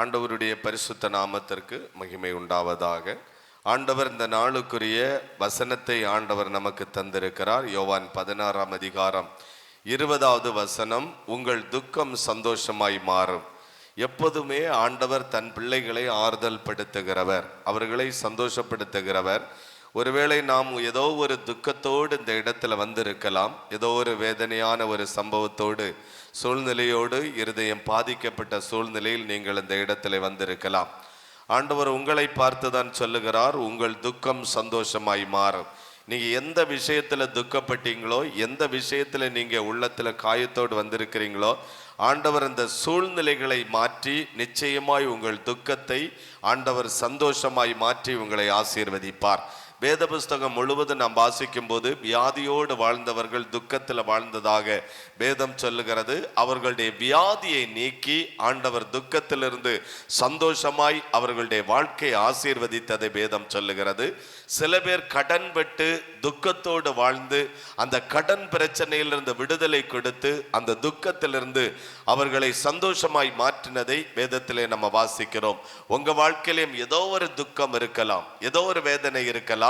ஆண்டவருடைய பரிசுத்த நாமத்திற்கு மகிமை உண்டாவதாக. ஆண்டவர் இந்த நாளுக்குரிய வசனத்தை ஆண்டவர் நமக்கு தந்திருக்கிறார். யோவான் 16ஆம் அதிகாரம் 20வது வசனம், உங்கள் துக்கம் சந்தோஷமாய் மாறும். எப்போதுமே ஆண்டவர் தன் பிள்ளைகளை ஆறுதல் படுத்துகிறவர், அவர்களை சந்தோஷப்படுத்துகிறவர். ஒருவேளை நாம் ஏதோ ஒரு துக்கத்தோடு இந்த இடத்துல வந்திருக்கலாம், ஏதோ ஒரு வேதனையான ஒரு சம்பவத்தோடு சூழ்நிலையோடு இருதயம் பாதிக்கப்பட்ட சூழ்நிலையில் நீங்கள் இந்த இடத்துல வந்திருக்கலாம். ஆண்டவர் உங்களை பார்த்துதான் சொல்லுகிறார், உங்கள் துக்கம் சந்தோஷமாய் மாறும். நீங்க எந்த விஷயத்துல துக்கப்பட்டீங்களோ, எந்த விஷயத்துல நீங்க உள்ளத்துல காயத்தோடு வந்திருக்கிறீங்களோ, ஆண்டவர் அந்த சூழ்நிலைகளை மாற்றி நிச்சயமாய் உங்கள் துக்கத்தை ஆண்டவர் சந்தோஷமாய் மாற்றி உங்களை ஆசீர்வதிப்பார். வேத புஸ்தகம் முழுவதும் நாம் வாசிக்கும் போது வியாதியோடு வாழ்ந்தவர்கள் துக்கத்தில் வாழ்ந்ததாக வேதம் சொல்லுகிறது. அவர்களுடைய வியாதியை நீக்கி ஆண்டவர் துக்கத்திலிருந்து சந்தோஷமாய் அவர்களுடைய வாழ்க்கையை ஆசீர்வதித்ததை வேதம் சொல்லுகிறது. சில பேர் கடன் பட்டு துக்கத்தோடு வாழ்ந்து அந்த கடன் பிரச்சனையிலிருந்து விடுதலை கொடுத்து அந்த துக்கத்திலிருந்து அவர்களை சந்தோஷமாய் மாற்றினதை வேதத்திலே நம்ம வாசிக்கிறோம். உங்க வாழ்க்கையிலும் ஏதோ ஒரு துக்கம் இருக்கலாம், ஏதோ ஒரு வேதனை இருக்கலாம்.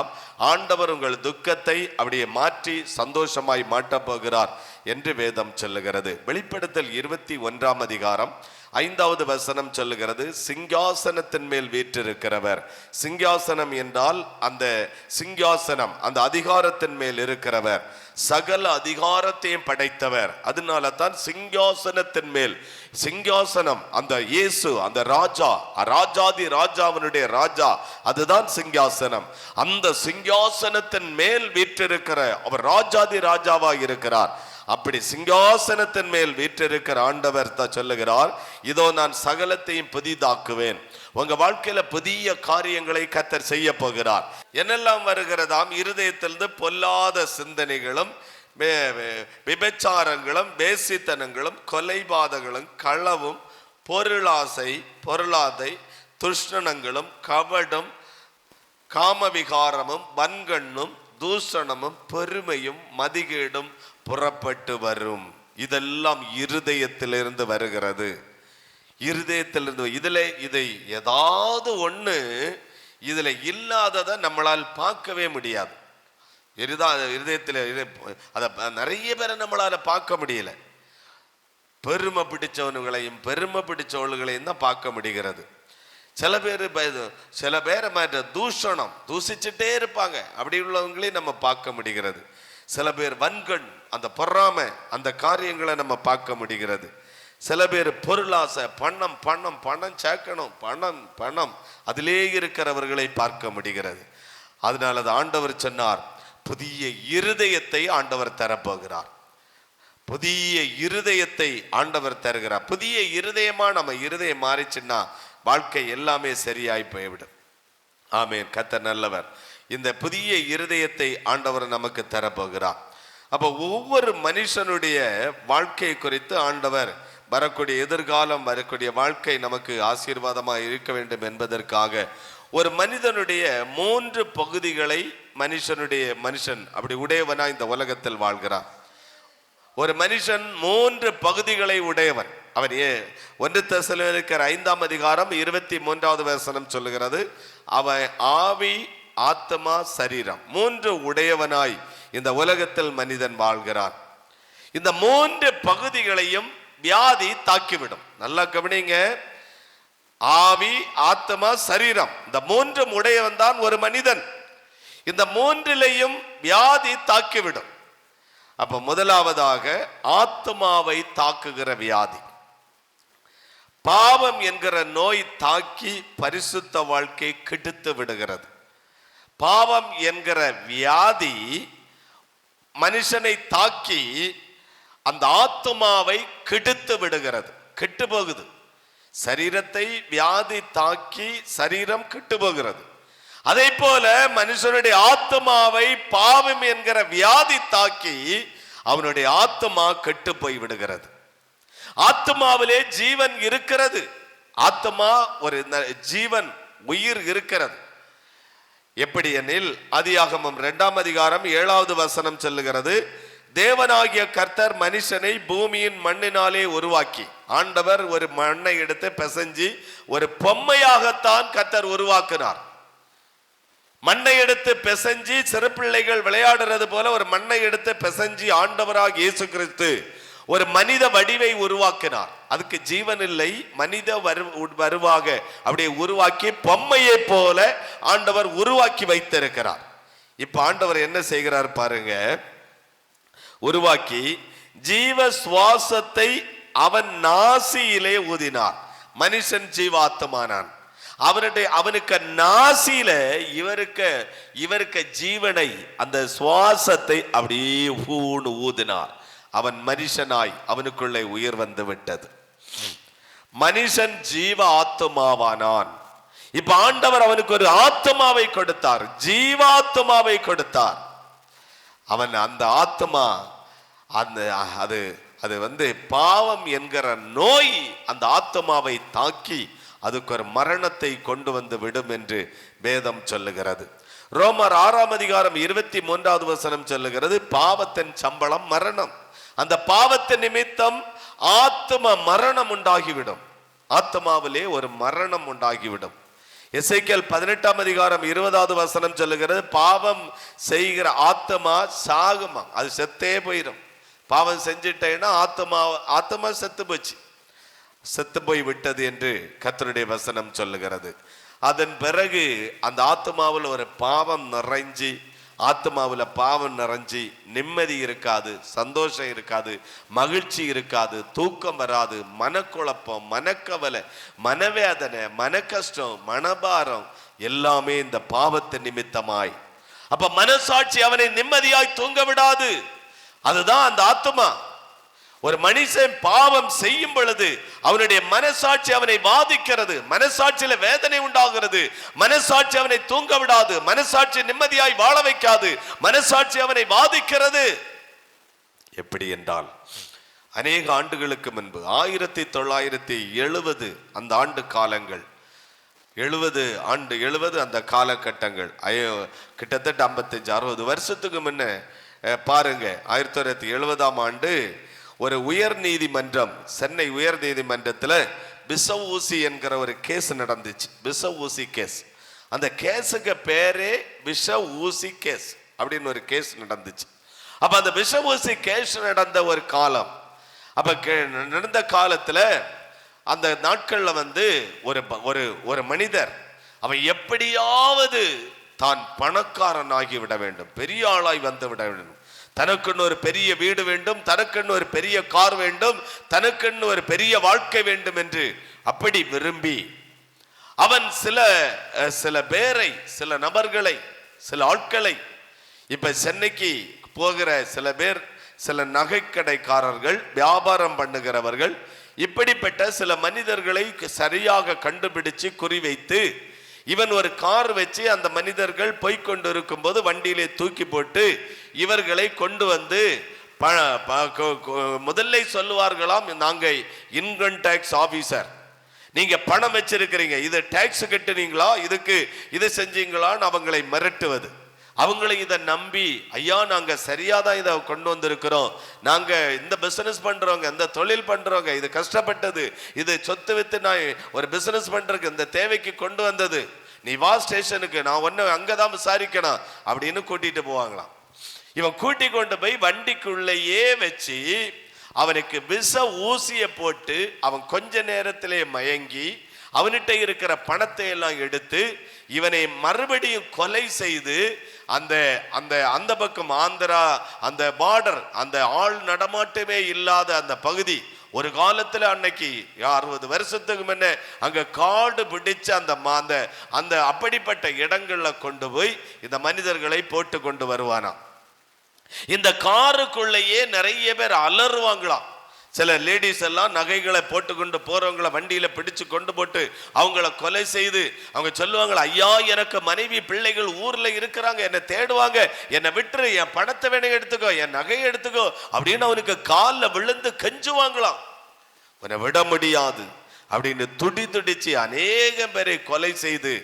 ஆண்டவர் உங்கள் துக்கத்தை அப்படியே மாற்றி சந்தோஷமாய் மாட்டப் போகிறார் என்று வேதம் சொல்லுகிறது. வெளிப்படுத்தல் 21ஆம் அதிகாரம் 5வது வசனம் சொல்லுகிறது, சிங்காசனத்தின் மேல் வீற்றிருக்கிறவர். சிங்காசனம் என்றால் அந்த சிங்காசனம், அந்த அதிகாரத்தின் மேல் இருக்கிறவர், சகல அதிகாரத்தையும் படைத்தவர். அதனால தான் சிங்காசனத்தின் மேல், சிங்காசனம் அந்த இயேசு, அந்த ராஜா, ராஜாதி ராஜாவினுடைய ராஜா, அதுதான் சிங்காசனம். அந்த சிங்காசனத்தின் மேல் வீற்றிருக்கிற அவர் ராஜாதி ராஜாவாக இருக்கிறார். அப்படி சிங்காசனத்தின் மேல் வீற்றிருக்கிற ஆண்டவர் தான் சொல்லுகிறார், இதோ நான் சகலத்தையும் புதிதாக்குவேன். உங்க வாழ்க்கையில புதிய காரியங்களை கர்த்தர் செய்ய போகிறார். என்னெல்லாம் வருகிறதாம்? இருதயத்திலிருந்து பொல்லாத சிந்தனைகளும், விபச்சாரங்களும், வேசித்தனங்களும், கொலைபாதங்களும், களவும், பொருளாதை, துஷ்ணங்களும், கவடும், காமவிகாரமும், வன்கண்ணும், தூஷணமும், பெருமையும், மதிகேடும் புறப்பட்டு வரும். இதெல்லாம் இருதயத்திலிருந்து வருகிறது. இருதயத்திலிருந்து இதை ஏதாவது ஒண்ணு இதுல இல்லாததை நம்மளால் பார்க்கவே முடியாது. இருதயத்தில் அதை நிறைய பேரை நம்மளால பார்க்க முடியல. பெருமை பிடிச்சவனுங்களையும் பெருமை பிடிச்சவர்களையும் தான் பார்க்க முடிகிறது. சில பேரை தூஷணம் தூசிச்சுட்டே இருப்பாங்க, அப்படி உள்ளவங்களையும் நம்ம பார்க்க முடிகிறது. சில பேர் வன்கண், அந்த பொறாமை, அந்த காரியங்களை நம்ம பார்க்க முடிகிறது. சில பேர் பொருளாசை, பணம் சேர்க்கணும், பணம் அதிலே இருக்கிறவர்களை பார்க்க முடிகிறது. அதனால ஆண்டவர் சொன்னார், புதிய இருதயத்தை ஆண்டவர் தரப்போகிறார். புதிய இருதயத்தை ஆண்டவர் தருகிறார். புதிய இருதயமா நம்ம இருதயம் மாறிச்சுன்னா வாழ்க்கை எல்லாமே சரியாய் போய்விடும். ஆமென். கர்த்தர் நல்லவர். இந்த புதிய இருதயத்தை ஆண்டவர் நமக்கு தரப்போகிறார். அப்போ ஒவ்வொரு மனுஷனுடைய வாழ்க்கை குறித்து ஆண்டவர் வரக்கூடிய எதிர்காலம், வரக்கூடிய வாழ்க்கை நமக்கு ஆசீர்வாதமாக இருக்க வேண்டும் என்பதற்காக ஒரு மனிதனுடைய 3 பகுதிகளை மனுஷன் அப்படி உடையவனா இந்த உலகத்தில் வாழ்கிறான். ஒரு மனுஷன் 3 பகுதிகளை உடையவன். அவன் 1 தெசலோனிக்கர் 5ஆம் அதிகாரம் 23வது வசனம் சொல்லுகிறது, அவன் ஆவி, ஆத்மா, சரீரம் 3 உடையவனாய் இந்த உலகத்தில் மனிதன் வாழ்கிறான். இந்த 3 பகுதிகளையும் வியாதி தாக்கிவிடும். நல்லா கவனிங்க, ஆவி, ஆத்மா, சரீரம், இந்த 3 உடையவன் தான் ஒரு மனிதன். இந்த 3லையும் வியாதி தாக்கிவிடும். அப்ப முதலாவதாக ஆத்மாவை தாக்குகிற வியாதி, பாவம் என்கிற நோய் தாக்கி பரிசுத்த வாழ்க்கை கெடுத்து விடுகிறது. பாவம் என்கிற வியாதி மனுஷனை தாக்கி அந்த ஆத்மாவை கெடுத்து விடுகிறது, கெட்டு போகுது. சரீரத்தை வியாதி தாக்கி சரீரம் கெட்டு போகிறது. அதே போல மனுஷனுடைய ஆத்மாவை பாவம் என்கிற வியாதி தாக்கி அவனுடைய ஆத்மா கெட்டு போய் விடுகிறது. ஆத்மாவிலே ஜீவன் இருக்கிறது. ஆத்மா ஒரு ஜீவன், உயிர் இருக்கிறது. எப்படி எனில் ஆதியாகமம் 2ஆம் அதிகாரம் 7வது வசனம் சொல்லுகிறது, தேவனாகிய கர்த்தர் மனுஷனை பூமியின் மண்ணினாலே உருவாக்கி, ஆண்டவர் ஒரு மண்ணை எடுத்து பிசைஞ்சி ஒரு பொம்மையாகத்தான் கர்த்தர் உருவாக்கினார். மண்ணை எடுத்து பிசைஞ்சி சிறு பிள்ளைகள் விளையாடுறது போல ஒரு மண்ணை எடுத்து பிசைஞ்சி ஆண்டவராக இயேசு கிறிஸ்து ஒரு மனித வடிவை உருவாக்கினார். அதுக்கு ஜீவன் இல்லை, மனித வருவாக அப்படியே உருவாக்கி பொம்மையை போல ஆண்டவர் உருவாக்கி வைத்திருக்கிறார். இப்ப ஆண்டவர் என்ன செய்கிறார் பாருங்க, உருவாக்கி ஜீவ சுவாசத்தை அவன் நாசியிலே ஊதினார். மனுஷன் ஜீவாத்மானான். அவனுக்கு நாசியில இவருக்கு ஜீவனை, அந்த சுவாசத்தை அப்படியே ஊதினார். அவன் மனுஷனாய் அவனுக்குள்ளே உயிர் வந்து விட்டது. மனுஷன் ஜீவ ஆத்மாவானான். இப்ப ஆண்டவர் அவனுக்கு ஒரு ஆத்மாவை கொடுத்தார், ஜீவாத்மாவை கொடுத்தார். அவன் அந்த ஆத்மா அது பாவம் என்கிற நோய் அந்த ஆத்மாவை தாக்கி அதுக்கு ஒரு மரணத்தை கொண்டு வந்து விடும் என்று வேதம் சொல்லுகிறது. ரோமர் 6ஆம் அதிகாரம் 23வது வசனம் சொல்லுகிறது, பாவத்தின் சம்பளம் மரணம். அந்த பாவத்தின் நிமித்தம் ஆத்ம மரணம் உண்டாகிவிடும். ஆத்மாவிலே ஒரு மரணம் உண்டாகிவிடும். எசேக்கியேல் 18ஆம் அதிகாரம் 20வது வசனம் சொல்லுகிறது, பாவம் செய்கிற ஆத்மா சாகுமா, அது செத்தே போயிடும். பாவம் செஞ்சிட்டேன்னா ஆத்மா செத்து போய் விட்டது என்று கர்த்தருடைய வசனம் சொல்லுகிறது. அதன் பிறகு அந்த ஆத்மாவில் ஒரு பாவம் நிறைஞ்சி, ஆத்மாவில் பாவம் நிறைஞ்சி நிம்மதி இருக்காது, சந்தோஷம் இருக்காது, மகிழ்ச்சி இருக்காது, தூக்கம் வராது, மனக்குழப்பம், மனக்கவலை, மனவேதனை, மனக்கஷ்டம், மனபாரம் எல்லாமே இந்த பாவத்தின் நிமித்தமாய். அப்ப மனசாட்சி அவனை நிம்மதியாய் தூங்க விடாது. அதுதான் அந்த ஆத்மா. ஒரு மனுஷன் பாவம் செய்யும் பொழுது அவனுடைய மனசாட்சி அவனை வாதிக்கிறது, மனசாட்சியில வேதனை உண்டாகிறது, மனசாட்சி அவனை தூங்க விடாது, மனசாட்சி நிம்மதியாய் வாழ வைக்காது, மனசாட்சி அவனை வாதிக்கிறது. எப்படி என்றால், அநேக ஆண்டுகளுக்கு முன்பு 1970 அந்த ஆண்டு காலங்கள், 70 அந்த காலகட்டங்கள், கிட்டத்தட்ட 55-60 வருஷத்துக்கு முன்ன பாருங்க. 1970ஆம் ஆண்டு ஒரு உயர் நீதிமன்றம், சென்னை உயர் நீதிமன்றத்தில் விஷ ஊசி என்கிற ஒரு கேஸ் நடந்துச்சு. விஷ ஊசி கேஸ். அந்த கேஸுக்கு பேரே விஷ ஊசி கேஸ் அப்படின்னு ஒரு கேஸ் நடந்துச்சு. அப்ப அந்த விஷ ஊசி கேஸ் நடந்த ஒரு காலம். அப்ப நடந்த காலத்துல அந்த நாட்கள்ல ஒரு மனிதர் அவன் எப்படியாவது தான் பணக்காரன் ஆகிவிட வேண்டும், பெரிய ஆளாய் வந்து விட வேண்டும், தனக்குன்னு ஒரு பெரிய வீடு வேண்டும், தனக்குன்னு ஒரு பெரிய கார் வேண்டும், தனக்குன்னு ஒரு பெரிய வாழ்க்கை வேண்டும் என்று அப்படி விரும்பி அவன் சில பேரை, சில நபர்களை, சில ஆட்களை, இப்ப சென்னைக்கு போகிற சில பேர், சில நகைக்கடைக்காரர்கள், வியாபாரம் பண்ணுகிறவர்கள், இப்படிப்பட்ட சில மனிதர்களை சரியாக கண்டுபிடிச்சு குறிவைத்து இவன் ஒரு கார் வச்சு அந்த மனிதர்கள் போய்கொண்டு இருக்கும் போது வண்டியிலே தூக்கி போட்டு இவர்களை கொண்டு வந்து முதல்ல சொல்லுவார்களாம், நாங்க இன்கம் டாக்ஸ் ஆபீசர், நீங்க பணம் வச்சிருக்கிறீங்க, இது டாக்ஸ் கட்டுனீங்களா, இதுக்கு இதை செஞ்சீங்களான்னு அவங்களை மிரட்டுவது. அவங்களை இதை நம்பி, ஐயா நாங்க சரியாதான் இதை கொண்டு வந்திருக்கிறோம், நாங்க இந்த பிசினஸ் பண்றோங்க, இந்த தொழில் பண்றோங்க, இது கஷ்டப்பட்டது, இது சொத்து வித்து நான் ஒரு பிசினஸ் பண்றதுக்கு இந்த தேவைக்கு கொண்டு வந்தது, நீ வா ஸ்டேஷனுக்கு, நான் ஒன்னு அங்கதான் விசாரிக்கணும் அப்படின்னு கூட்டிட்டு போவாங்களாம். இவன் கூட்டி கொண்டு போய் வண்டிக்குள்ளேயே வச்சு அவனுக்கு விஷ ஊசியை போட்டு அவன் கொஞ்ச நேரத்திலே மயங்கி அவன்கிட்ட இருக்கிற பணத்தை எல்லாம் எடுத்து இவனை மறுபடியும் கொலை செய்து அந்த பக்கம் ஆந்திரா அந்த பார்டர், அந்த ஆள் நடமாட்டமே இல்லாத அந்த பகுதி, ஒரு காலத்துல அன்னைக்கு 60 வருஷத்துக்கு முன்ன அங்க காடு பிடிச்ச அந்த அப்படிப்பட்ட இடங்கள்ல கொண்டு போய் இந்த மனிதர்களை போட்டு கொண்டு வருவானா. இந்த காருக்குள்ளேயே நிறைய பேர் அலறுவாங்களாம். சில லேடிஸ் எல்லாம் நகைகளை போட்டுக்கொண்டு போறவங்களை வண்டியில பிடிச்சு கொண்டு போட்டு அவங்கள கொலை செய்து அவங்க சொல்லுவாங்களா, ஐயா எனக்கு மனைவி பிள்ளைகள் ஊர்ல இருக்கிறாங்க, என்னை தேடுவாங்க, என்னை விட்டுரு, என் பணத்தை வேணை எடுத்துக்கோ, என் நகையை எடுத்துக்கோ அப்படின்னு அவனுக்கு காலில் விழுந்து கெஞ்சுவாங்களாம். உன்னை விட முடியாது அப்படின்னு துடிச்சு அநேக பேரை கொலை செய்து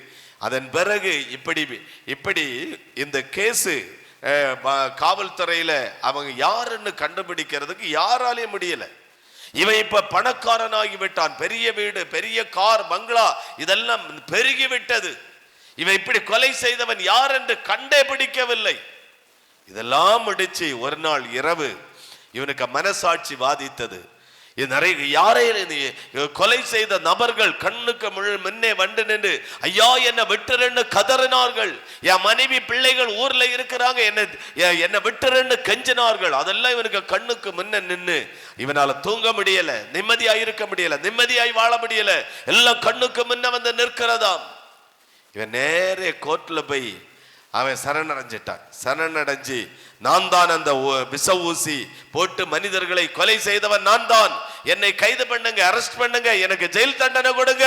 அதன் பிறகு இப்படி இந்த கேஸு காவல்துறையில அவங்க யாருன்னு கண்டுபிடிக்கிறதுக்கு யாராலையும் முடியல. இவன் இப்ப பணக்காரனாகி விட்டான், பெரிய வீடு, பெரிய கார், பங்களா இதெல்லாம் பெருகி விட்டது. இவன் இப்படி கொலை செய்தவன் யார் என்று கண்டே பிடிக்கவில்லை. இதெல்லாம் முடிச்சு ஒரு நாள் இரவு இவனுக்கு மனசாட்சி வாதித்தது. யாரை கொலை செய்த நபர்கள் கண்ணுக்கு முன்னே வந்து நின்று ஐயா என்ன விட்டுறன்னு கதறினார்கள். என் மனைவி பிள்ளைகள் ஊர்ல இருக்கிறாங்க, என்ன விட்டுறன்னு கெஞ்சினார்கள். அதெல்லாம் இவனுக்கு கண்ணுக்கு முன்ன நின்று இவனால தூங்க முடியல, நிம்மதியாய் இருக்க முடியல, நிம்மதியாய் வாழ முடியல. எல்லாம் கண்ணுக்கு முன்ன வந்து நிற்கிறதாம். இவன் நேரே கோர்ட்ல போய் அவன் சரணடைஞ்சிட்டான். சரணடைஞ்சு நான் தான் அந்த விஷ ஊசி போட்டு மனிதர்களை கொலை செய்தவன் நான் தான், என்னை கைது பண்ணுங்க, அரெஸ்ட் பண்ணுங்க, எனக்கு ஜெயில் தண்டனை கொடுங்க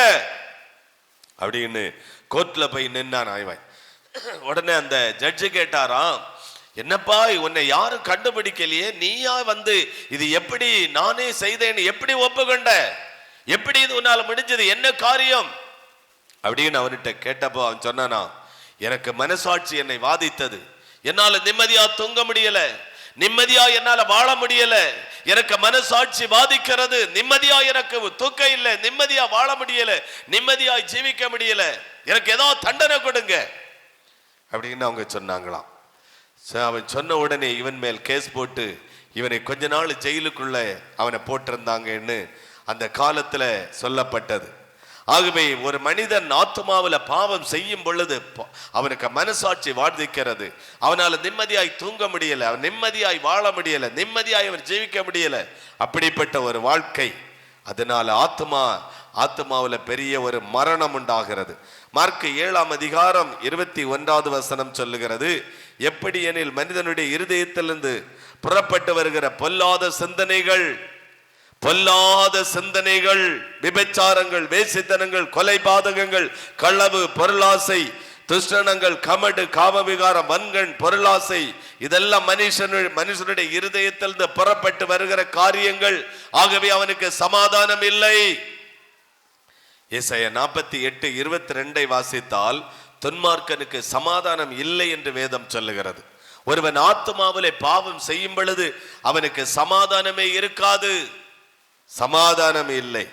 அப்படின்னு கோர்ட்ல போய் நின்னான் அவன். உடனே அந்த ஜட்ஜு கேட்டாராம், என்னப்பா உன்னை யாரும் கண்டுபிடிக்கலையே, நீயா வந்து இது எப்படி நானே செய்தேன்னு எப்படி ஒப்புக்கொண்ட, எப்படி இது உன்னால முடிஞ்சது, என்ன காரியம் அப்படின்னு அவன்கிட்ட கேட்டப்போ அவன் சொன்னானா, எனக்கு மனசாட்சி என்னை வாதித்தது, என்னால நிம்மதியா தூங்க முடியல, நிம்மதியா என்னால வாழ முடியல, எனக்கு மனசாட்சி வாதிக்கிறது, நிம்மதியா எனக்கு தூக்க இல்லை, நிம்மதியா வாழ முடியல, நிம்மதியா ஜீவிக்க முடியல, எனக்கு ஏதோ தண்டனை கொடுங்க அப்படின்னு அவங்க சொன்னாங்களாம். அவன் சொன்ன உடனே இவன் மேல் கேஸ் போட்டு இவனை கொஞ்ச நாள் ஜெயிலுக்குள்ள அவனை போட்டிருந்தாங்கன்னு அந்த காலத்துல சொல்லப்பட்டது. ஆகவே ஒரு மனிதன் ஆத்துமாவில் பாவம் செய்யும் பொழுது அவனுக்கு மனசாட்சி வாதிக்கிறது, அவனால நிம்மதியாய் தூங்க முடியல, அவன் நிம்மதியாய் வாழ முடியல, நிம்மதியாய் அவன் ஜீவிக்க முடியல. அப்படிப்பட்ட ஒரு வாழ்க்கை, அதனால ஆத்துமாவில் பெரிய ஒரு மரணம் உண்டாகிறது. மார்க் 7ஆம் அதிகாரம் 21வது வசனம் சொல்லுகிறது, எப்படி எனில் மனிதனுடைய இருதயத்திலிருந்து புறப்பட்டு வருகிற பொல்லாத சிந்தனைகள், விபச்சாரங்கள், வேசித்தனங்கள், கொலைபாதகங்கள், களவு, பொருளாசை, துஷ்டனங்கள், கமடு, காமவிகாரம், வன்கண், பொருளாசை, இதெல்லாம் மனுஷனுடைய இருதயத்திலிருந்து புறப்பட்டு வருகிற காரியங்கள். ஆகவே அவனுக்கு சமாதானம் இல்லை. ஏசாயா 48:22 வாசித்தால் துன்மார்க்கனுக்கு சமாதானம் இல்லை என்று வேதம் சொல்லுகிறது. ஒருவன் ஆத்துமாவிலே பாவம் செய்யும் பொழுது அவனுக்கு சமாதானமே இருக்காது, சமாதானம் இல்லை.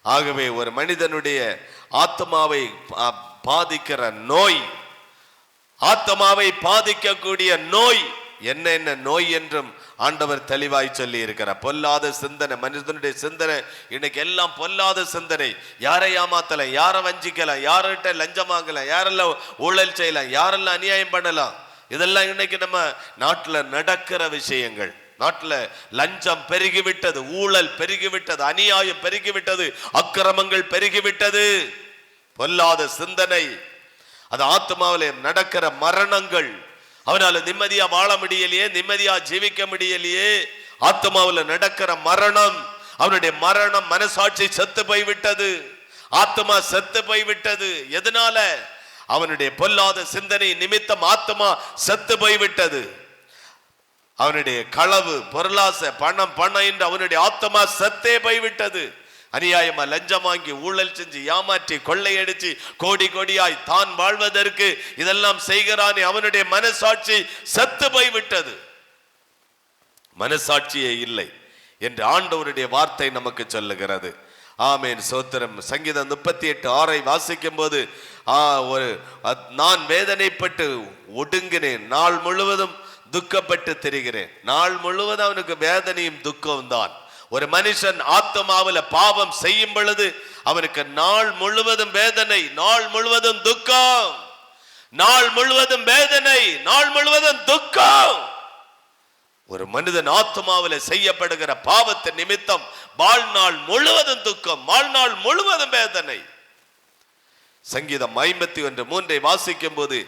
ஆகவே ஒரு மனிதனுடைய ஆத்மாவை பாதிக்கிற நோய், ஆத்மாவை பாதிக்கக்கூடிய நோய் என்ன நோய் என்றும் ஆண்டவர் தெளிவாய் சொல்லி இருக்கிறார். பொல்லாத சிந்தனை, மனிதனுடைய சிந்தனை இன்னைக்கு எல்லாம் பொல்லாத சிந்தனை. யாரை ஏமாத்தலாம், யாரை வஞ்சிக்கலாம், யார்கிட்ட லஞ்சம் வாங்கலாம், யாரெல்லாம் ஊழல் செய்யலாம், யாரெல்லாம் அநியாயம் பண்ணலாம், இதெல்லாம் இன்னைக்கு நம்ம நாட்டுல நடக்கிற விஷயங்கள். நாட்டுல லஞ்சம் பெருகிவிட்டது, ஊழல் பெருகிவிட்டது, அநியாயம் பெருகிவிட்டது, அக்கிரமங்கள் பெருகிவிட்டது, பொல்லாத சிந்தனை, அது ஆத்மாவிலே நடக்கிற மரணங்கள். அவனால நிம்மதியா வாழ முடியலையே, நிம்மதியா ஜீவிக்க முடியலையே. ஆத்மாவில் நடக்கிற மரணம், அவனுடைய மரணம், மனசாட்சி செத்து போய்விட்டது, ஆத்மா செத்து போய்விட்டது. எதனால? அவனுடைய பொல்லாத சிந்தனை நிமித்தம் ஆத்மா செத்து போய்விட்டது. அவனுடைய களவு, பொருளாசை, பணம் என்று அவனுடைய ஆத்மா செத்தே போய்விட்டது. அநியாயமா லஞ்சம் வாங்கி, ஊழல் செஞ்சு, ஏமாற்றி, கொள்ளையடிச்சு, கோடி கோடியாய் தான் வாழ்வதற்கு இதெல்லாம் செய்கிறானே, அவனுடைய மனசாட்சி செத்து போய்விட்டது. மனசாட்சியே இல்லை என்று ஆண்டவருடைய வார்த்தை நமக்கு சொல்லுகிறது. ஆமேன், சோத்திரம். சங்கீதம் 38:6 வாசிக்கும் போது நான் வேதனைப்பட்டு ஒடுங்கினேன், நாள் முழுவதும் துக்கப்பட்டு திரிகிறேன். நாள் முழுவதும் அவனுக்கு வேதனையும் துக்கம் தான். ஒரு மனுஷன் ஆத்மாவில் பாவம் செய்யும் பொழுது அவனுக்கு நாள் முழுவதும் வேதனை, நாள் முழுவதும் துக்கம், நாள் முழுவதும் வேதனை, நாள் முழுவதும் துக்கம். ஒரு மனிதன் ஆத்மாவில் செய்யப்படுகிற பாவத்தின் நிமித்தம் வாழ்நாள் முழுவதும் துக்கம், வாழ்நாள் முழுவதும் வேதனை. சங்கீதம் 51:3 வாசிக்கும் போது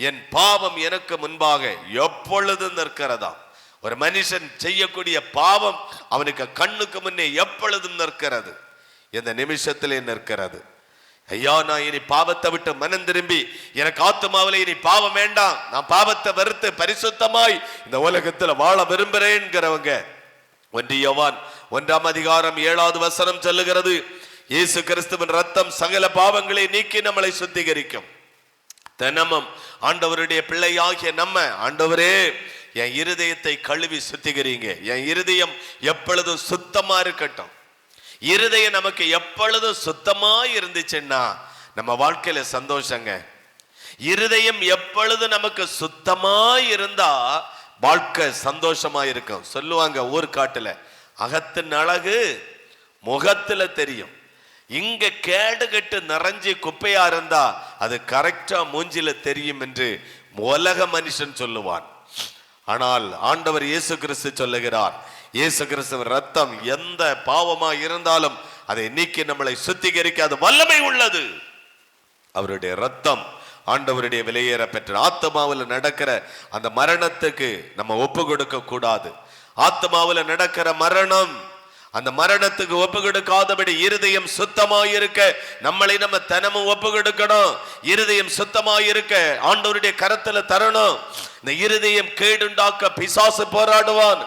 என் பாவம் எனக்கு முன்பாக எப்பொழுதும் நிற்கிறதாம். ஒரு மனுஷன் செய்யக்கூடிய பாவம் அவனுக்கு கண்ணுக்கு முன்னே எப்பொழுதும் நிற்கிறது, எந்த நிமிஷத்திலே நிற்கிறது. ஐயா, நான் இனி பாவத்தை விட்டு மனம் திரும்பி எனக்கு ஆத்மாவிலே இனி பாவம் வேண்டாம், நான் பாவத்தை வெறுத்து பரிசுத்தமாய் இந்த உலகத்தில் வாழ விரும்புகிறேன்கிறவங்க 1 யோவான் 1ஆம் அதிகாரம் 7வது வசனம் சொல்லுகிறது, இயேசு கிறிஸ்துவின் ரத்தம் சகல பாவங்களை நீக்கி நம்மளை சுத்திகரிக்கும். தினமும் ஆண்டவருடைய பிள்ளையாகிய நம்ம, ஆண்டவரே என் இருதயத்தை கழுவி சுத்திகரிங்க, என் இருதயம் எப்பொழுதும் சுத்தமா இருக்கட்டும். இருதயம் நமக்கு எப்பொழுதும் சுத்தமா இருந்துச்சுன்னா நம்ம வாழ்க்கையில சந்தோஷங்க. இருதயம் எப்பொழுது நமக்கு சுத்தமா இருந்தா வாழ்க்கை சந்தோஷமா இருக்கும். சொல்லுவாங்க ஊர்காட்டுல, அகத்தின் அழகு முகத்துல தெரியும். இங்க கேடுகட்டு நிறைஞ்சு குப்பையா இருந்தா அது கரெக்டா மூஞ்சில தெரியும் என்று உலக மனுஷன் சொல்லுவான். ஆனால் ஆண்டவர் இயேசு கிறிஸ்து சொல்லுகிறார், இயேசு கிறிஸ்துவின் ரத்தம் எந்த பாவமா இருந்தாலும் அதை நீக்கி நம்மளை சுத்திகரிக்காத வல்லமை உள்ளது. அவருடைய ரத்தம் ஆண்டவருடைய விலையேற பெற்ற ஆத்மாவில் நடக்கிற அந்த மரணத்துக்கு நம்ம ஒப்பு கொடுக்க கூடாது. ஆத்மாவில் நடக்கிற மரணம், அந்த மரணத்துக்கு ஒப்பு கொடுக்காதபடி இருதயம் சுத்தமாயிருக்க நம்மளை நம்ம தினமும் ஒப்பு கொடுக்கணும். இருதயம் சுத்தமாயிருக்க ஆண்டவருடைய கரத்துல தரணும். இந்த இருதயம் கேடுண்டாக்க பிசாசு போராடுவான்.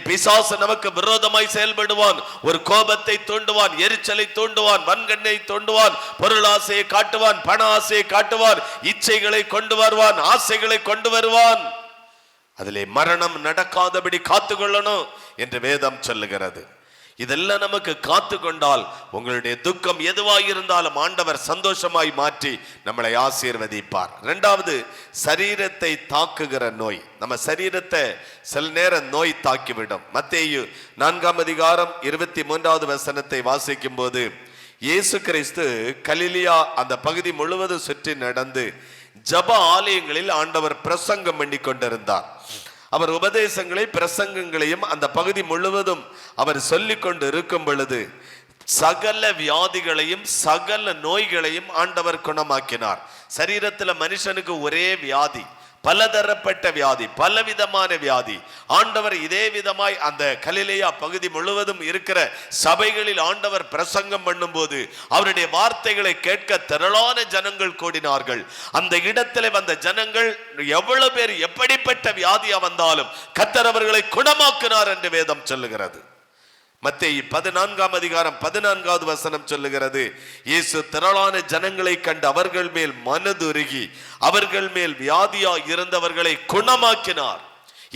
பிசாசு நமக்கு விரோதமாய் செயல்படுவான். ஒரு கோபத்தை தூண்டுவான், எரிச்சலை தூண்டுவான், வன்கண்ணை தூண்டுவான், பொருளாசையை காட்டுவான், பண ஆசையை காட்டுவான், இச்சைகளை கொண்டு வருவான், ஆசைகளை கொண்டு வருவான். அதிலே மரணம் நடக்காதபடி காத்து கொள்ளணும் என்று வேதம் சொல்லுகிறது. இதெல்லாம் நமக்கு காத்து கொண்டால் உங்களுடைய துக்கம் எதுவாய் இருந்தாலும் ஆண்டவர் சந்தோஷமாய் மாற்றி நம்மளை ஆசீர்வதிப்பார். இரண்டாவது, சரீரத்தை தாக்குகிற நோய். நம்ம சரீரத்தை சில நேரம் நோய் தாக்கிவிடும். மத்தேயு 4:23 வாசிக்கும் போது, இயேசு கிறிஸ்து கலிலியா அந்த பகுதி முழுவதும் சுற்றி நடந்து ஜப ஆலயங்களில் ஆண்டவர் பிரசங்கம் பண்ணி கொண்டிருந்தார். அவர் உபதேசங்களை பிரசங்கங்களையும் அந்த பகுதி முழுவதும் அவர் சொல்லிக் கொண்டு இருக்கும் பொழுது சகல வியாதிகளையும் சகல நோய்களையும் ஆண்டவர் குணமாக்கினார். சரீரத்துல மனுஷனுக்கு ஒரே வியாதி, பலதரப்பட்ட வியாதி, பலவிதமான வியாதி. ஆண்டவர் இதே விதமாய் அந்த கலிலேயா பகுதி முழுவதும் இருக்கிற சபைகளில் ஆண்டவர் பிரசங்கம் பண்ணும் போது அவருடைய வார்த்தைகளை கேட்க திரளான ஜனங்கள் கூடினார்கள். அந்த இடத்துல வந்த ஜனங்கள் எவ்வளவு பேர் எப்படிப்பட்ட வியாதியா வந்தாலும் கர்த்தர் அவர்களை குணமாக்கினார் என்று வேதம் சொல்லுகிறது. மத்தேயு 14:14 சொல்லுகிறது, இயேசு திரளான ஜனங்களை கண்டு அவர்கள் மேல் மனதுருகி அவர்கள் மேல் வியாதியா இருந்தவர்களை குணமாக்கினார்.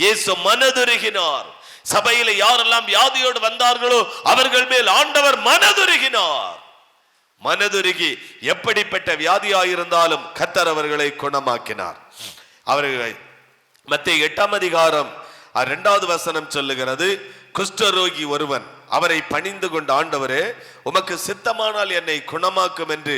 இயேசு மனதுருகினார். சபையில யாரெல்லாம் வியாதியோடு வந்தார்களோ அவர்கள் மேல் ஆண்டவர் மனதுருகினார். மனதுருகி எப்படிப்பட்ட வியாதியா இருந்தாலும் கர்த்தர் அவர்களை குணமாக்கினார். அவர்களை மத்தேயு 8:2 சொல்லுகிறது, குஷ்டரோகி ஒருவன் அவரை பணிந்து கொண்ட, ஆண்டவரே உமக்கு சித்தமானால் என்னை குணமாக்கும் என்று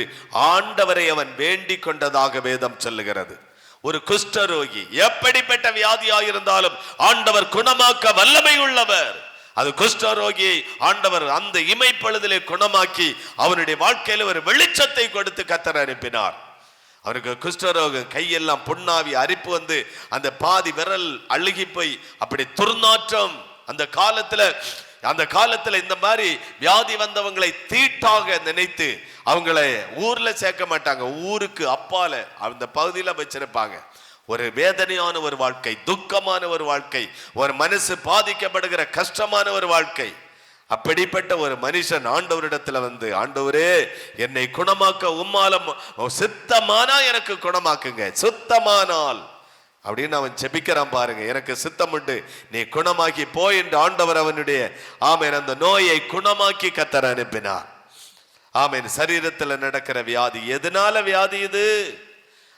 ஆண்டவரை அவன் வேண்டிக் கொண்டதாக வேதம் சொல்லுகிறது. ஒரு குஷ்டரோகி எப்படிப்பட்ட வியாதியாயிருந்தாலும் ஆண்டவர் குணமாக்க வல்லமை உள்ளவர். அது குஷ்டரோகியை ஆண்டவர் அந்த இமைப்பொழுதிலே குணமாக்கி அவனுடைய வாழ்க்கையில ஒரு வெளிச்சத்தை கொடுத்து கர்த்தர் அனுப்பினார். அவருக்கு குஷ்டரோகம், கையெல்லாம் புண்ணாவி, அரிப்பு வந்து அந்த பாதி விரல் அழுகி போய் அப்படி துர்நாற்றம். அந்த காலத்துல இந்த மாதிரி வியாதி வந்தவங்களை தீட்டாக நினைத்து அவங்களை ஊர்ல சேர்க்க மாட்டாங்க, ஊருக்கு அப்பால அந்த பகுதியில வச்சிருப்பாங்க. ஒரு வேதனையான ஒரு வாழ்க்கை, துக்கமான ஒரு வாழ்க்கை, ஒரு மனசு பாதிக்கப்படுகிற கஷ்டமான ஒரு வாழ்க்கை. அப்படிப்பட்ட ஒரு மனுஷன் ஆண்டவரிடத்துல வந்து, ஆண்டவரே என்னை குணமாக்க உம்மாலம் சித்தமானா எனக்கு குணமாக்குங்க, சுத்தமானால் அப்படின்னு அவன் செபிக்கிறான் பாருங்க. எனக்கு சித்தம் உண்டு, நீ குணமாக்கி போய் என்று ஆண்டவர் அவனுடைய அந்த நோயை குணமாக்கி கர்த்தர் அனுப்பினார். சரீரத்துல நடக்கிற வியாதி, எதனால வியாதி இது?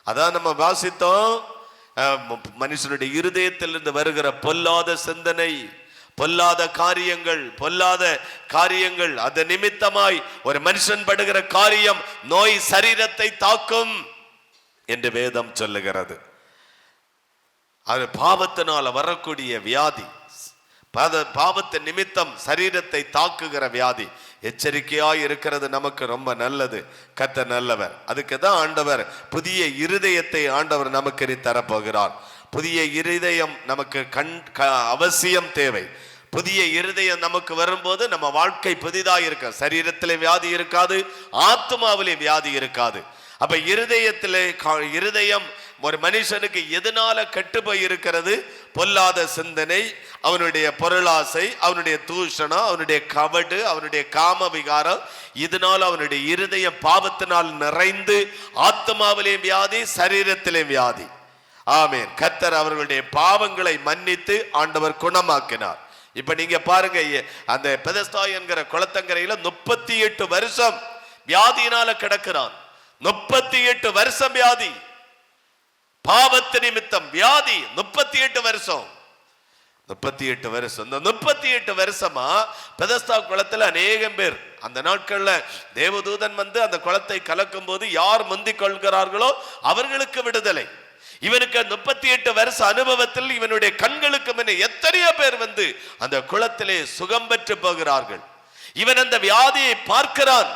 அதான் நம்ம வாசித்தோம், மனுஷனுடைய இருதயத்திலிருந்து வருகிற பொல்லாத சிந்தனை, பொல்லாத காரியங்கள் அது நிமித்தமாய் ஒரு மனுஷன் படுகிற காரியம் நோய் சரீரத்தை தாக்கும் என்று வேதம் சொல்லுகிறது. அது பாவத்தினால வரக்கூடிய வியாதி, பாவத்தின் நிமித்தம் சரீரத்தை தாக்குகிற வியாதி. எச்சரிக்கையாய் இருக்கிறது நமக்கு ரொம்ப நல்லது. கர்த்தர் நல்லவர். அதுக்கு தான் ஆண்டவர் புதிய இருதயத்தை ஆண்டவர் நமக்கு தரப்போகிறார். புதிய இருதயம் நமக்கு அவசியம் தேவை. புதிய இருதயம் நமக்கு வரும்போது நம்ம வாழ்க்கை புதிதாக இருக்க, சரீரத்திலே வியாதி இருக்காது, ஆத்மாவிலே வியாதி இருக்காது. அப்ப இருதயம் ஒரு மனுஷனுக்கு எதனால கெட்டு போய் இருக்கிறது? பொல்லாத சிந்தனை, அவனுடைய பொருளாசை, அவனுடைய தூஷணம், அவனுடைய கவடு, அவனுடைய காம விகாரம். இதனால் அவனுடைய இருதயம் பாவத்தினால் நிறைந்து ஆத்மாவிலே வியாதி, சரீரத்திலே வியாதி. ஆமென். கர்த்தர் அவர்களுடைய பாவங்களை மன்னித்து ஆண்டவர் குணமாக்கினார். இப்ப நீங்க பாருங்க, அந்த பெதஸ்தா என்கிற குளத்தங்கரையில 38 வருஷம் வியாதியினால கிடக்கிறான். 38 வருஷம் வியாதி, பாவத்து நிமித்தம் வியாதி. 38 வருஷம், 38 வருஷம். இந்த 38 வருஷமா பெதஸ்தா குளத்துல அநேகம் பேர், அந்த நாட்கள்ல தேவதூதன் வந்து அந்த குளத்தை கலக்கும் போது யார் முந்திக் கொள்கிறார்களோ அவர்களுக்கு விடுதலை. இவனுக்கு 38 வருஷ அனுபவத்தில் இவனுடைய கண்களுக்கு முன்னே எத்தனையோ பேர் வந்து அந்த குளத்திலே சுகம் பெற்று போகிறார்கள். இவன் அந்த வியாதியை பார்க்கிறான்,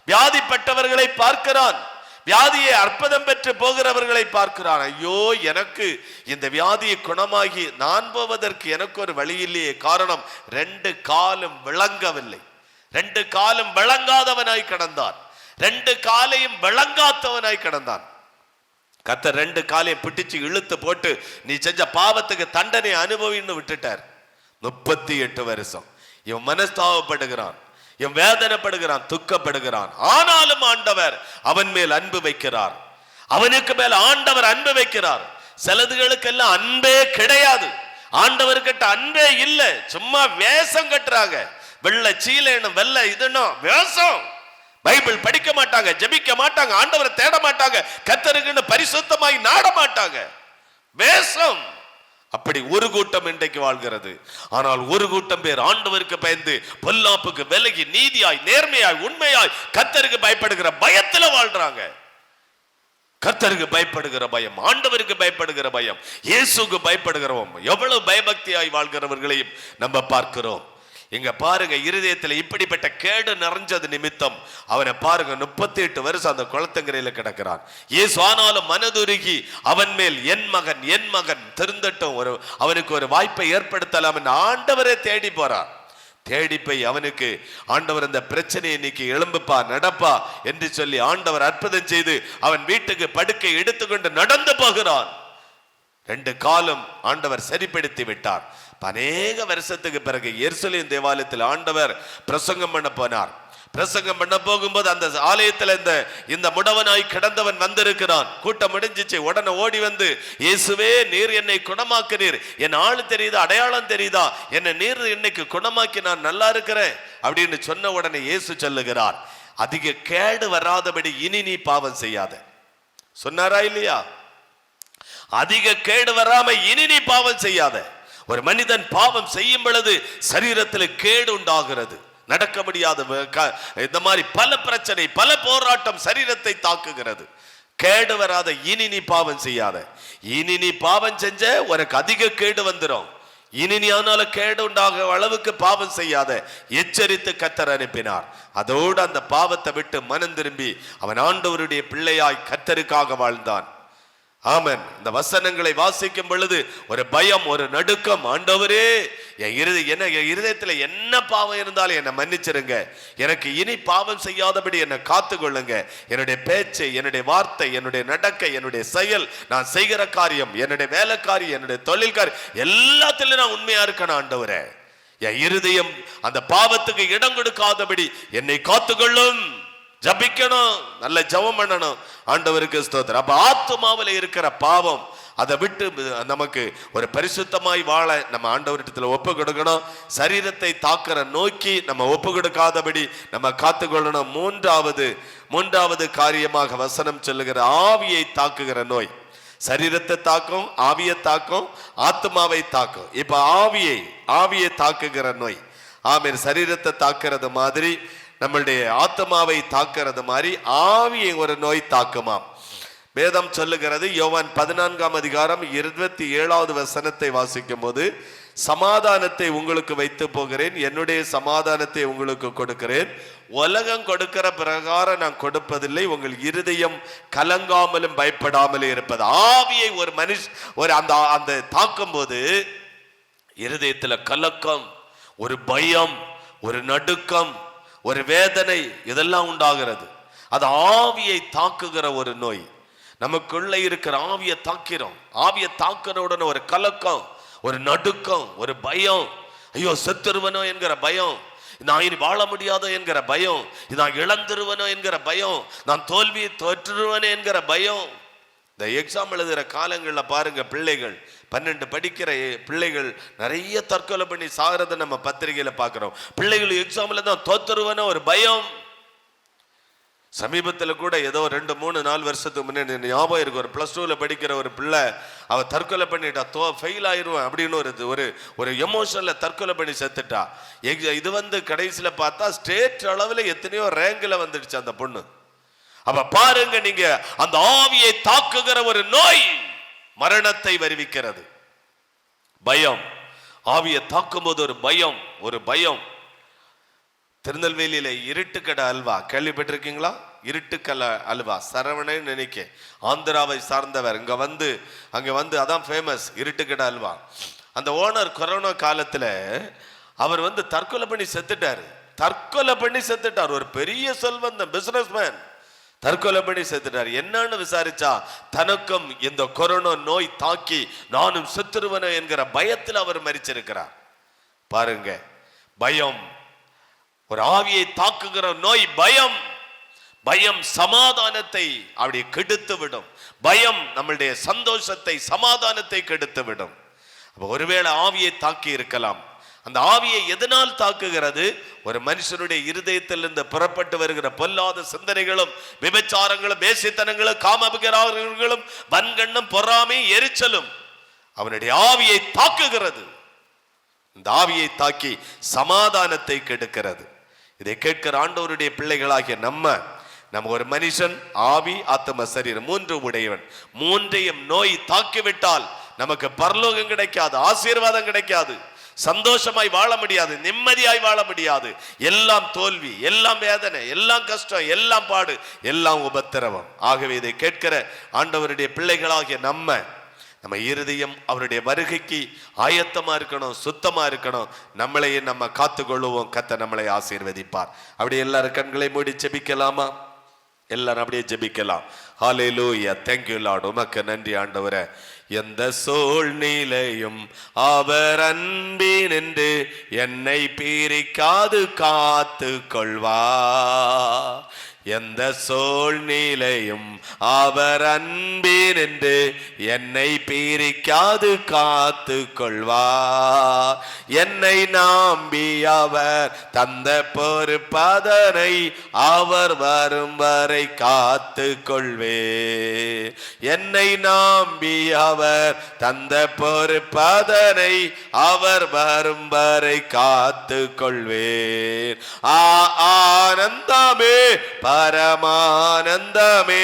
வியாதிப்பட்டவர்களை பார்க்கிறான், வியாதியை அற்புதம் பெற்று போகிறவர்களை பார்க்கிறான். ஐயோ, எனக்கு இந்த வியாதியை குணமாகி நான் போவதற்கு எனக்கு ஒரு வழி இல்லையே. காரணம், 2 காலும் விளங்கவில்லை. 2 காலும் விளங்காதவனாய் கிடந்தான். 2 காலையும் விளங்காதவனாய் கிடந்தான். கர்த்தர் 2 காலையும் பிடிச்சு இழுத்து போட்டு நீ செஞ்ச பாவத்துக்கு தண்டனை அனுபவின்னு விட்டுட்டார். 38 வருஷம் இவன் மனஸ்தாபப்படுகிறான், இவன் வேதனைப்படுகிறான், துக்கப்படுகிறான். ஆனாலும் ஆண்டவர் அவன் மேல் அன்பு வைக்கிறார். அவனுக்கு மேல் ஆண்டவர் அன்பு வைக்கிறார். சிலதுகளுக்கெல்லாம் அன்பே கிடையாது. ஆண்டவர்கிட்ட அன்பே இல்லை, சும்மா வேஷம் கட்டுறாங்க. வெள்ளை சீலேனும் வெள்ளை இதுனும் வேஷம். பைபிள் படிக்க மாட்டாங்க, ஜெபிக்க மாட்டாங்க, ஆண்டவரை தேட மாட்டாங்க, கர்த்தருக்குன்னு பரிசுத்தமாய் நாட மாட்டாங்க, வேஷம். அப்படி ஒரு கூட்டம் இன்றைக்கு வாழ்கிறது. ஆனால் ஒரு கூட்டம் பேர் ஆண்டவருக்கு பயந்து பொல்லாப்புக்கு விலகி நீதியாய் நேர்மையாய் உண்மையாய் கர்த்தருக்கு பயப்படுகிற பயத்துல வாழ்றாங்க. கர்த்தருக்கு பயப்படுகிற பயம், ஆண்டவருக்கு பயப்படுகிற பயம், இயேசுக்கு பயப்படுகிறோம். எவ்வளவு பயபக்தியாய் வாழ்கிறவர்களையும் நம்ம பார்க்கிறோம். இங்க பாருங்க, இருதயத்தில் இப்படிப்பட்ட கேடு நிறைஞ்சது நிமித்தம் அவனை பாருங்க 38 வருஷம் அந்த குளத்தங்கரையில கிடக்கிறான். இயேசு ஆனாலும் மனதுருகி அவன் மேல் என் மகன் திருந்தட்டும், அவனுக்கு ஒரு வாய்ப்பை ஏற்படுத்தலாம் என்று ஆண்டவரே தேடி போறார். தேடி போய் அவனுக்கு ஆண்டவர் இந்த பிரச்சனையை நீக்கி எழும்புப்பா நடப்பா என்று சொல்லி ஆண்டவர் அற்புதம் செய்து அவன் வீட்டுக்கு படுக்கை எடுத்துக்கொண்டு நடந்து போகிறான். 2 காலம் ஆண்டவர் சரிப்படுத்தி விட்டார். அநேக வருஷத்துக்கு பிறகு எருசலேம் தேவாலயத்தில் ஆண்டவர் பிரசங்கம் பண்ண போனார். பிரசங்கம் பண்ண போகும்போது அந்த ஆலயத்தில் இந்த முடவனாய் கிடந்தவன் வந்திருக்கிறான். கூட்டம் முடிஞ்சிச்சு. உடனே ஓடி வந்து, இயேசுவே நீர் என்னை குணமாக்கினீர், என் ஆளு தெரியுதா, அடையாளம் தெரியுதா, என்ன நீர் இன்னைக்கு குணமாக்கி நான் நல்லா இருக்கிறேன் அப்படின்னு சொன்ன உடனே இயேசு சொல்லுகிறார், அதிக கேடு வராதபடி இனி நீ பாவம் செய்யாத. சொன்னாரா இல்லையா? அதிக கேடு வராம இனி நீ பாவம் செய்யாத. ஒரு மனிதன் பாவம் செய்யும் பொழுது சரீரத்தில் கேடு உண்டாகிறது. நடக்க முடியாத இந்த மாதிரி பல பிரச்சனை, பல போராட்டம் சரீரத்தை தாக்குகிறது. கேடு வராத இனி நீ பாவம் செய்யாத. இனி நீ பாவம் செஞ்ச உனக்கு அதிக கேடு வந்துடும். இனி நீ ஆனாலும் கேடு உண்டாக அளவுக்கு பாவம் செய்யாத எச்சரித்து கர்த்தர் அனுப்பினார். அதோடு அந்த பாவத்தை விட்டு மனம் திரும்பி அவன் ஆண்டவருடைய பிள்ளையாய் கர்த்தருக்காக வாழ்ந்தான். ஆமென். இந்த வசனங்களை வாசிக்கும் பொழுது ஒரு பயம், ஒரு நடுக்கம். ஆண்டவரே, என் இருதயத்துல என்ன பாவம் இருந்தாலும் என்னை மன்னிச்சிருங்க, எனக்கு இனி பாவம் செய்யாதபடி என்னை காத்து கொள்ளுங்க. என்னுடைய பேச்சு, என்னுடைய வார்த்தை, என்னுடைய நடக்கை, என்னுடைய செயல், நான் செய்கிற காரியம், என்னுடைய வேலைக்காரி, என்னுடைய தொழில்காரி, எல்லாத்திலும் நான் உண்மையா இருக்கணும் ஆண்டவரே. என் இருதயம் அந்த பாவத்துக்கு இடம் கொடுக்காதபடி என்னை காத்துக்கொள்ளும். ஜபிக்கணும், நல்ல ஜெபம் பண்ணணும். ஆண்டவருக்கு ஸ்தோத்திரம். அப்ப ஆத்துமாவில் இருக்கிற பாவம் அதை விட்டு நமக்கு ஒரு பரிசுத்தமாய் வாழ நம்ம ஆண்டவரிடத்துல ஒப்பு கொடுக்கணும். சரீரத்தை தாக்குற நோக்கி நம்ம ஒப்பு கொடுக்காதபடி நம்ம காத்துக்கொள்ளணும். மூன்றாவது காரியமாக வசனம் சொல்லுகிற ஆவியை தாக்குகிற நோய். சரீரத்தை தாக்கும், ஆவியை தாக்கும், ஆத்மாவை தாக்கும். இப்ப ஆவியை தாக்குகிற நோய். ஆமென். சரீரத்தை தாக்குறது மாதிரி நம்மளுடைய ஆத்மாவை தாக்குறது மாதிரி ஆவியை ஒரு நோய் தாக்குமாம். வேதம் சொல்லுகிறது, யோவான் 14ஆம் அதிகாரம் 27வது வசனத்தை வாசிக்கும் போது, சமாதானத்தை உங்களுக்கு வைத்து போகிறேன், என்னுடைய சமாதானத்தை உங்களுக்கு கொடுக்கிறேன், உலகம் கொடுக்கிற பிரகாரம் நான் கொடுப்பதில்லை, உங்கள் இருதயம் கலங்காமலும் பயப்படாமலும் இருப்பது. ஆவியை ஒரு அந்த தாக்கும் போது இருதயத்துல கலக்கம், ஒரு பயம், ஒரு நடுக்கம், ஒரு வேதனை, இதெல்லாம் உண்டாகிறது. அது ஆவியை தாக்குகிற ஒரு நோய். நமக்குள்ள இருக்கிற ஆவியை தாக்கிறோம். ஆவியை தாக்கின உடனே ஒரு கலக்கம், ஒரு நடுக்கம், ஒரு பயம். ஐயோ செத்துருவனோ என்கிற பயம், நான் இனி வாழ முடியாதோ என்கிற பயம், நான் இழந்துருவனோ என்கிற பயம், நான் தோல்வியை தோற்றுருவனே என்கிற பயம். இந்த எக்ஸாம் எழுதுகிற காலங்களில் பாருங்க, பிள்ளைகள் 12 படிக்கிற பிள்ளைகள் நிறைய தற்கொலை பண்ணி சாகிறத நம்ம பத்திரிகையில பார்க்கிறோம். பிள்ளைகள் எக்ஸாம்ல தான் தோத்துருவனோ ஒரு பயம். சமீபத்தில் கூட ஏதோ 2-3-4 வருஷத்துக்கு முன்னாடி ஞாபகம் இருக்கு, ஒரு +2ல படிக்கிற ஒரு பிள்ளை அவ தற்கொலை பண்ணிட்டா, ஃபெயில் ஆயிடுவேன் அப்படின்னு ஒரு எமோஷன்ல தற்கொலை பண்ணி செத்துட்டா. இது கடைசியில பார்த்தா ஸ்டேட் அளவில் எத்தனையோ ரேங்க்ல வந்துடுச்சு அந்த பொண்ணு. அப்ப பாருங்க, நீங்க அந்த ஆவியை தாக்குகிற ஒரு நோய் மரணத்தை வருவிக்கிறது. பயம், ஆவியை தாக்கும் போது ஒரு பயம். திருநெல்வேலியில இருட்டுக்கடை அல்வா கேள்விப்பட்டிருக்கீங்களா? இருட்டுக்கடை அல்வா சரவணன் நினைக்க, ஆந்திராவை சார்ந்தவர். அங்க வந்து அதான் ஃபேமஸ் இருட்டுக்கடை அல்வா. அந்த ஓனர் கொரோனா காலத்துல அவர் தற்கொலை பண்ணி செத்துட்டார். ஒரு பெரிய செல்வந்தன், பிசினஸ் மேன், தற்கொலை பண்ணி செத்துட்டார். என்னன்னு விசாரிச்சா, தனக்கும் இந்த கொரோனா நோய் தாக்கி நானும் செத்துருவன என்கிற பயத்தில் அவர் மரிச்சிருக்கிறார். பாருங்க, பயம், ஒரு ஆவியை தாக்குகிற நோய் பயம் சமாதானத்தை அப்படி கெடுத்து விடும். பயம் நம்மளுடைய சந்தோஷத்தை, சமாதானத்தை கெடுத்து விடும். ஒருவேளை ஆவியை தாக்கி இருக்கலாம். அந்த ஆவியை எதனால் தாக்குகிறது? ஒரு மனுஷனுடைய இருதயத்திலிருந்து புறப்பட்டு வருகிற பொல்லாத சிந்தனைகளும், விபச்சாரங்களும், பேசித்தனங்களும், காமபிகாரங்களும், வன்கண்ணும், பொறாமை, எரிச்சலும் அவனுடைய ஆவியை தாக்குகிறது. இந்த ஆவியை தாக்கி சமாதானத்தை கெடுக்கிறது. இதை கேட்கிற ஆண்டவருடைய பிள்ளைகளாகிய நம்ம ஒரு மனுஷன் ஆவி, ஆத்ம, சரீரம் 3 உடையவன். 3ஐயும் நோய் தாக்கிவிட்டால் நமக்கு பரலோகம் கிடைக்காது, ஆசீர்வாதம் கிடைக்காது, சந்தோஷமாய் வாழ முடியாது, நிம்மதியாய் வாழ முடியாது. எல்லாம் தோல்வி, எல்லாம் வேதனை, எல்லாம் கஷ்டம், எல்லாம் பாடு, எல்லாம் உபத்திரவம். ஆகவே இதை கேட்கிற ஆண்டவருடைய பிள்ளைகளாகிய நம்ம இருதயம் அவருடைய வருகைக்கு ஆயத்தமா இருக்கணும், சுத்தமா இருக்கணும். நம்மளையே நம்ம காத்துக்கொள்ளுவோம். கர்த்தர் நம்மளை ஆசீர்வதிப்பார். அப்படி எல்லாரும் கண்களை மூடி ஜெபிக்கலாமா? எல்லாரும் அப்படியே ஜெபிக்கலாம். ஹல்லேலூயா. Thank you lord. உமக்கு நன்றி ஆண்டவரே. எந்த சூழ்நிலையும் அவர் அன்பினின்று என்னை பிரிக்காது காத்து கொள்வார். எந்த சூழ்நிலையும் அவர் அன்பினின்று என்னை பிரிக்காது காத்து கொள்வார். என்னை நம்பி அவர் தந்த பொறுப்பதனை அவர் வரும் வரை காத்து கொள்வே. என்னை நம்பி அவர் தந்த பொறுப்பதனை அவர் வரும் வரை காத்து கொள்வேன். ஆனந்தமே, பரமானந்தமே,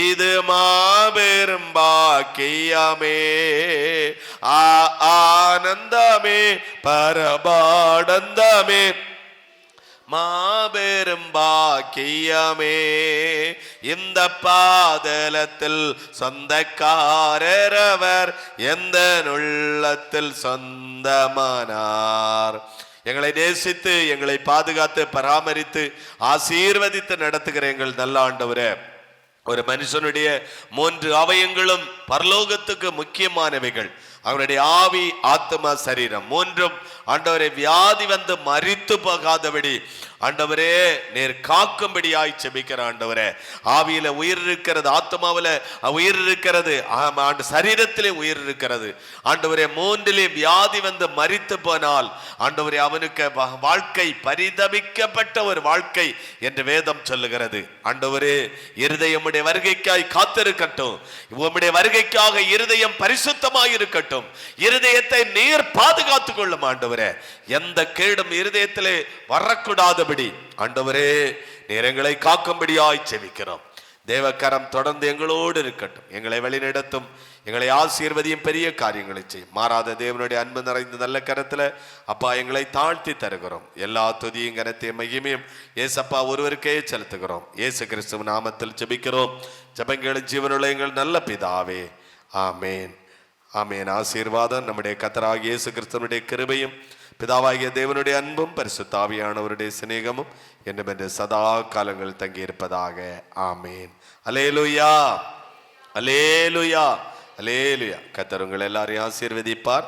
இது மாபெரும் பாக்கியமே. ஆனந்தமே, பரமானந்தமே, மாபெரும் பாக்கியமே. இந்த பாதலத்தில் சொந்தக்காரரவர், எந்த உள்ளத்தில் சொந்தமானார். எங்களை நேசித்து, எங்களை பாதுகாத்து, பராமரித்து, ஆசீர்வதித்து நடத்துகிற எங்கள் நல்ல ஆண்டவரே, ஒரு மனுஷனுடைய 3 அவயங்களும் பரலோகத்துக்கு முக்கியமானவைகள். அவனுடைய ஆவி, ஆத்மா, சரீரம் 3ம் ஆண்டவரே வியாதி மரித்து போகாதபடி ஆண்டவரே நீர் காக்கும்படியாய் செபிக்கிற ஆண்டவரே. ஆவியில உயிர் இருக்கிறது, ஆத்மாவில உயிர் இருக்கிறது, சரீரத்திலே உயிர் இருக்கிறது. ஆண்டவரே 3லே வியாதி மரித்து போனால் ஆண்டவரே அவனுக்கு வாழ்க்கை பரிதபிக்கப்பட்ட ஒரு வாழ்க்கை என்று வேதம் சொல்லுகிறது. ஆண்டவரே இருதயம் உம்முடைய வருகைக்காய் காத்திருக்கட்டும். உம்முடைய வருகைக்காக இருதயம் பரிசுத்தமாய் இருக்கட்டும். இருதயத்தை நீர் பாதுகாத்துக் கொள்ளும் ஆண்டவரே. எந்த கேடும் இருதயத்திலே வரக்கூடாதபடி ஆண்டவரே நீர் எங்களை காக்கும்படியாய் செபிக்கிறோம். தேவக்கரம் தொடர்ந்து எங்களோடு இருக்கட்டும். எங்களை வழிநடத்தும், எங்களை ஆசீர்வதியும், பெரிய காரியங்களை செய்யும். மாறாத தேவனுடைய அன்பு நிறைந்த நல்ல கரத்துல அப்பா எங்களை தாழ்த்தி தருகிறோம். எல்லா துதியும் கனத்தையும் மகிமையும் ஏசப்பா ஒருவருக்கே செலுத்துகிறோம். இயேசு கிறிஸ்துவின் நாமத்தில் ஜெபிக்கிறோம். ஜெபங்களும் ஜீவனுள்ள எங்கள் நல்ல பிதாவே, ஆமேன், ஆமேன். ஆசீர்வாதம் நம்முடைய கர்த்தராகிய இயேசு கிறிஸ்துவினுடைய கிருபையும், பிதாவாகிய தேவனுடைய அன்பும், பரிசுத்த ஆவியானவருடைய சிநேகமும் என்றும் சதா காலங்கள் தங்கி இருப்பதாக. ஆமேன். அல்லேலூயா. அல்லேலூயா, அல்லேலூயா. கர்த்தர் உங்கள் எல்லாரையும் ஆசீர்வதிப்பார்.